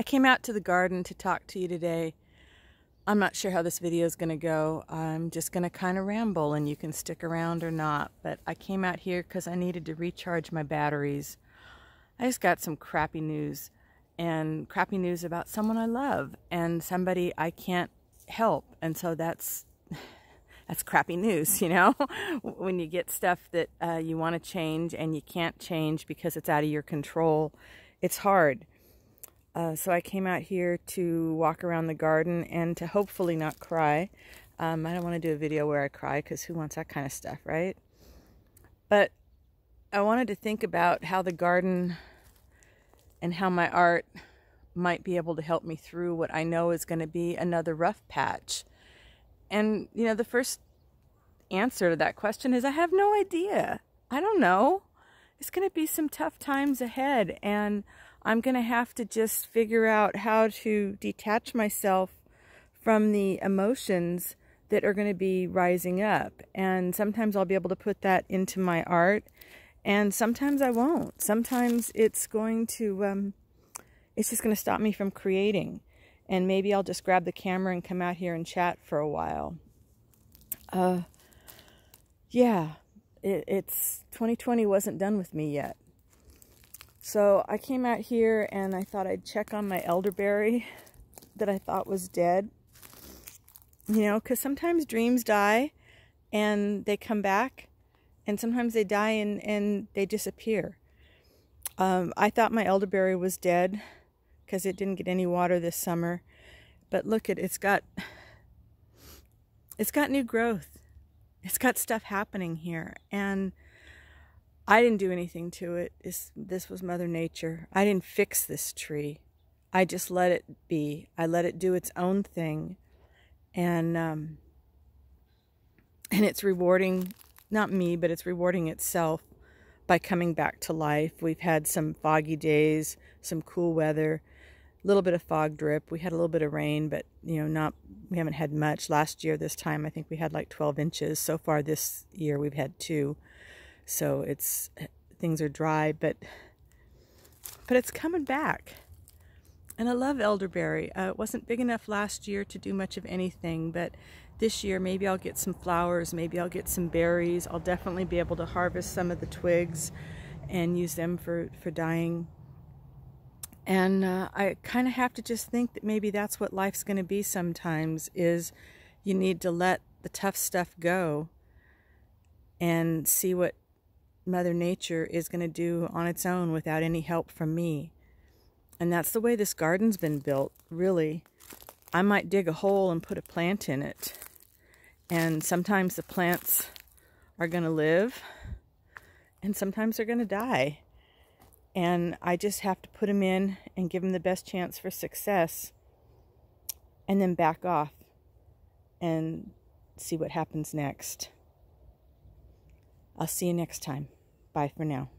I came out to the garden to talk to you today. I'm not sure how this video is going to go. I'm just going to kind of ramble and you can stick around or not. But I came out here because I needed to recharge my batteries. I just got some crappy news, and crappy news about someone I love and somebody I can't help. And so that's crappy news, you know, when you get stuff that you want to change and you can't change because it's out of your control. It's hard. So I came out here to walk around the garden and to hopefully not cry. I don't want to do a video where I cry because who wants that kind of stuff, right? But I wanted to think about how the garden and how my art might be able to help me through what I know is going to be another rough patch. And, you know, the first answer to that question is I have no idea. I don't know. It's going to be some tough times ahead, and I'm going to have to just figure out how to detach myself from the emotions that are going to be rising up. And sometimes I'll be able to put that into my art, and sometimes I won't. Sometimes it's going to, it's just going to stop me from creating. And maybe I'll just grab the camera and come out here and chat for a while. Yeah, it's 2020 wasn't done with me yet. So I came out here and I thought I'd check on my elderberry that I thought was dead. You know, because sometimes dreams die and they come back, and sometimes they die and they disappear. I thought my elderberry was dead because it didn't get any water this summer. But look at it's got new growth. It's got stuff happening here, and I didn't do anything to it. This was Mother Nature. I didn't fix this tree. I just let it be. I let it do its own thing, and it's rewarding, not me, but it's rewarding itself by coming back to life. We've had some foggy days, some cool weather, a little bit of fog drip. We had a little bit of rain, but you know, we haven't had much. Last year this time I think we had like 12 inches. So far this year we've had 2. So things are dry, but it's coming back. And I love elderberry. It wasn't big enough last year to do much of anything, but this year maybe I'll get some flowers, maybe I'll get some berries. I'll definitely be able to harvest some of the twigs and use them for dyeing. And I kind of have to just think that maybe that's what life's going to be sometimes, is you need to let the tough stuff go and see what Mother Nature is going to do on its own without any help from me. And that's the way this garden's been built, really. I might dig a hole and put a plant in it. And sometimes the plants are going to live, and sometimes they're going to die. And I just have to put them in and give them the best chance for success, and then back off and see what happens next. I'll see you next time. Bye for now.